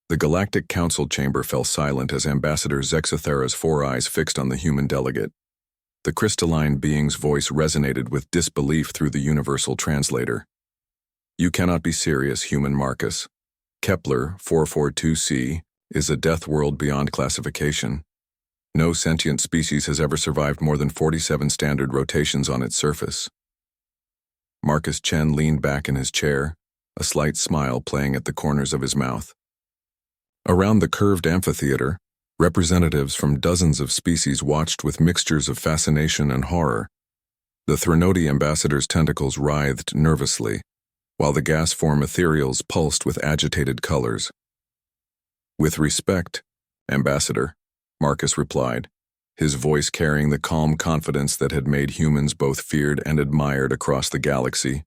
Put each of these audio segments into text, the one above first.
The Galactic Council chamber fell silent as Ambassador Zexathera's 4 eyes fixed on the human delegate. The crystalline being's voice resonated with disbelief through the universal translator. "You cannot be serious, human Marcus. Kepler 442c is a death world beyond classification. No sentient species has ever survived more than 47 standard rotations on its surface." Marcus Chen leaned back in his chair, a slight smile playing at the corners of his mouth. Around the curved amphitheater, representatives from dozens of species watched with mixtures of fascination and horror. The Threnody ambassador's tentacles writhed nervously, while the gas-form ethereals pulsed with agitated colors. "With respect, Ambassador," Marcus replied, his voice carrying the calm confidence that had made humans both feared and admired across the galaxy.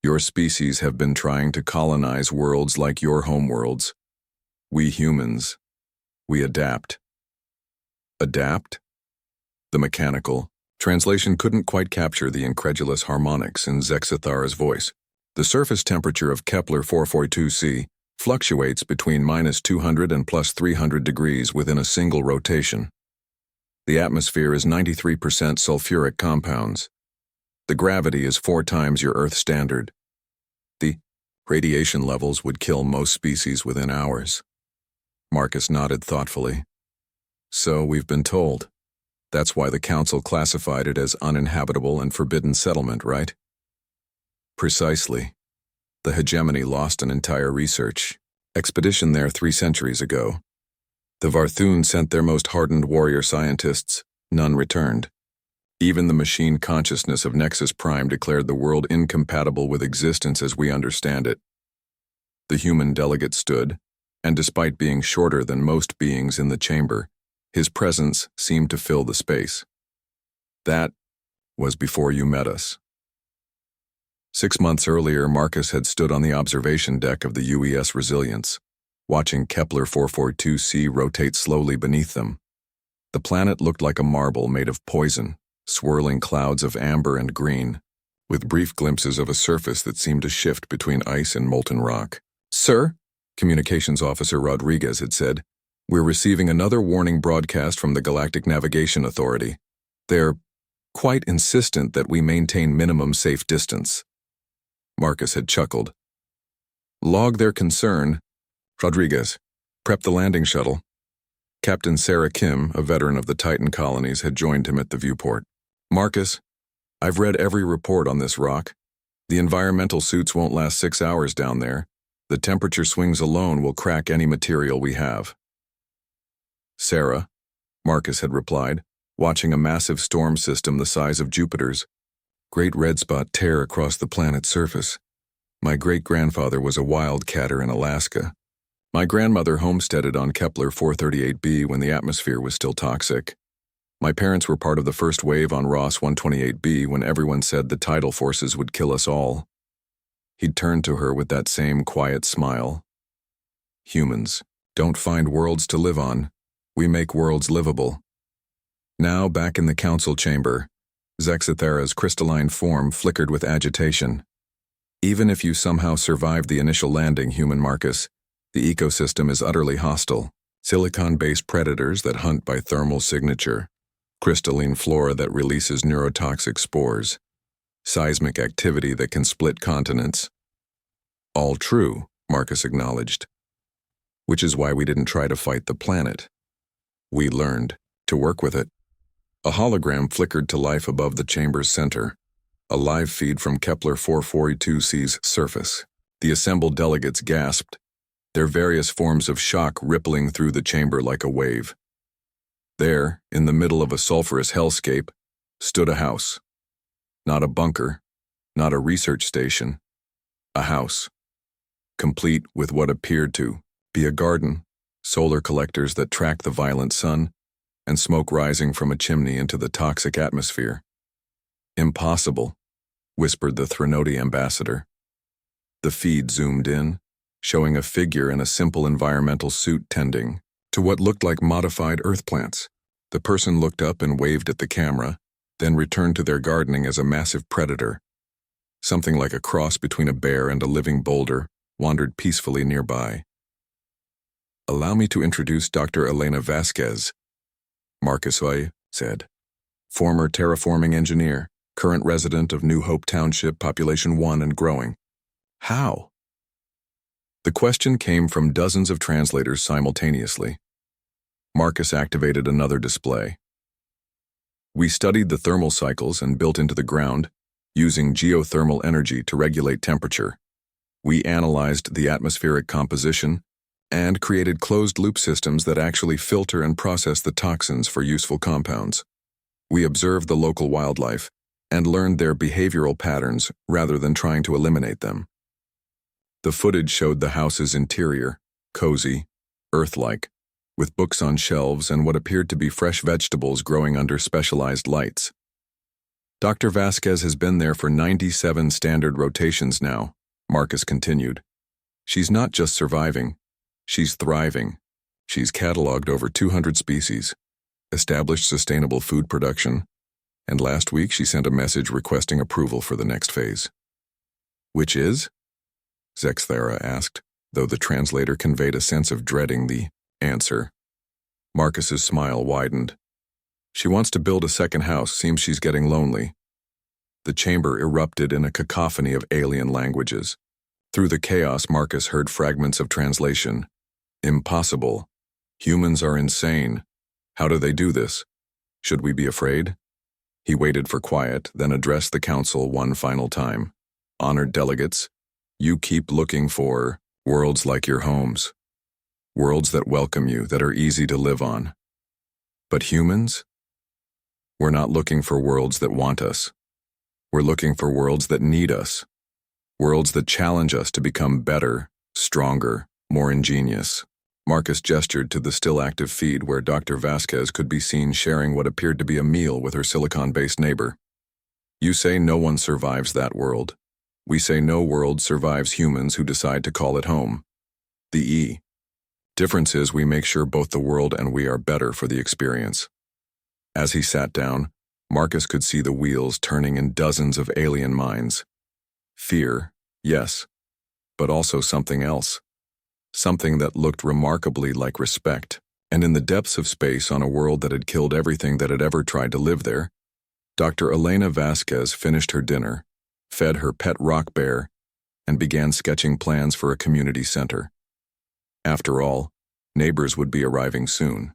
"Your species have been trying to colonize worlds like your homeworlds. We humans, we adapt." Adapt? The mechanical translation couldn't quite capture the incredulous harmonics in Zexathara's voice. "The surface temperature of Kepler 442c fluctuates between -200 and +300 degrees within a single rotation. The atmosphere is 93% sulfuric compounds. The gravity is 4 times your Earth standard. The radiation levels would kill most species within hours." Marcus nodded thoughtfully. "So we've been told. That's why the Council classified it as uninhabitable and forbidden settlement, right?" "Precisely. The hegemony lost an entire research expedition there 3 centuries ago. The Varthun sent their most hardened warrior scientists. None returned. Even the machine consciousness of Nexus Prime declared the world incompatible with existence as we understand it." The human delegate stood, and despite being shorter than most beings in the chamber, his presence seemed to fill the space. "That was before you met us." 6 months earlier, Marcus had stood on the observation deck of the UES Resilience, watching Kepler 442c rotate slowly beneath them. The planet looked like a marble made of poison, swirling clouds of amber and green, with brief glimpses of a surface that seemed to shift between ice and molten rock. "Sir," Communications Officer Rodriguez had said, "we're receiving another warning broadcast from the Galactic Navigation Authority. They're quite insistent that we maintain minimum safe distance." Marcus had chuckled. "Log their concern. Rodriguez, prep the landing shuttle." Captain Sarah Kim, a veteran of the Titan colonies, had joined him at the viewport. "Marcus, I've read every report on this rock. The environmental suits won't last 6 hours down there. The temperature swings alone will crack any material we have." "Sarah," Marcus had replied, watching a massive storm system the size of Jupiter's great red spot tear across the planet's surface. "My great-grandfather was a wildcatter in Alaska. My grandmother homesteaded on Kepler 438b when the atmosphere was still toxic. My parents were part of the first wave on Ross 128b when everyone said the tidal forces would kill us all." He'd turned to her with that same quiet smile. "Humans don't find worlds to live on. We make worlds livable." Now, back in the council chamber, Zexathera's crystalline form flickered with agitation. "Even if you somehow survived the initial landing, human Marcus, the ecosystem is utterly hostile. Silicon-based predators that hunt by thermal signature, crystalline flora that releases neurotoxic spores, seismic activity that can split continents." "All true," Marcus acknowledged. "Which is why we didn't try to fight the planet. We learned to work with it." A hologram flickered to life above the chamber's center, a live feed from Kepler 442c's surface. The assembled delegates gasped, their various forms of shock rippling through the chamber like a wave. There, in the middle of a sulfurous hellscape, stood a house. Not a bunker, not a research station, a house, complete with what appeared to be a garden, solar collectors that track the violent sun, and smoke rising from a chimney into the toxic atmosphere. "Impossible," whispered the Threnody ambassador. The feed zoomed in, showing a figure in a simple environmental suit tending to what looked like modified earth plants. The person looked up and waved at the camera, then returned to their gardening as a massive predator. Something like a cross between a bear and a living boulder wandered peacefully nearby. Allow me to introduce Dr. Elena Vasquez, Marcus Oy said. Former terraforming engineer, current resident of New Hope Township, population 1 and growing. How? The question came from dozens of translators simultaneously. Marcus activated another display. We studied the thermal cycles and built into the ground, using geothermal energy to regulate temperature. We analyzed the atmospheric composition and created closed-loop systems that actually filter and process the toxins for useful compounds. We observed the local wildlife and learned their behavioral patterns rather than trying to eliminate them. The footage showed the house's interior, cozy, Earth-like, with books on shelves and what appeared to be fresh vegetables growing under specialized lights. Dr. Vasquez has been there for 97 standard rotations now, Marcus continued. She's not just surviving, she's thriving. She's cataloged over 200 species, established sustainable food production, and last week she sent a message requesting approval for the next phase. Which is? Zexthera asked, though the translator conveyed a sense of dreading the answer. Marcus's smile widened. She wants to build a second house, seems she's getting lonely. The chamber erupted in a cacophony of alien languages. Through the chaos, Marcus heard fragments of translation. Impossible. Humans are insane. How do they do this? Should we be afraid? He waited for quiet, then addressed the council one final time. Honored delegates, you keep looking for worlds like your homes. Worlds that welcome you, that are easy to live on. But humans? We're not looking for worlds that want us. We're looking for worlds that need us. Worlds that challenge us to become better, stronger, more ingenious. Marcus gestured to the still active feed where Dr. Vasquez could be seen sharing what appeared to be a meal with her silicon-based neighbor. You say no one survives that world. We say no world survives humans who decide to call it home. The E. Difference is we make sure both the world and we are better for the experience. As he sat down, Marcus could see the wheels turning in dozens of alien minds. Fear, yes, but also something else. Something that looked remarkably like respect. And in the depths of space on a world that had killed everything that had ever tried to live there, Dr. Elena Vasquez finished her dinner, fed her pet rock bear, and began sketching plans for a community center. After all, neighbors would be arriving soon.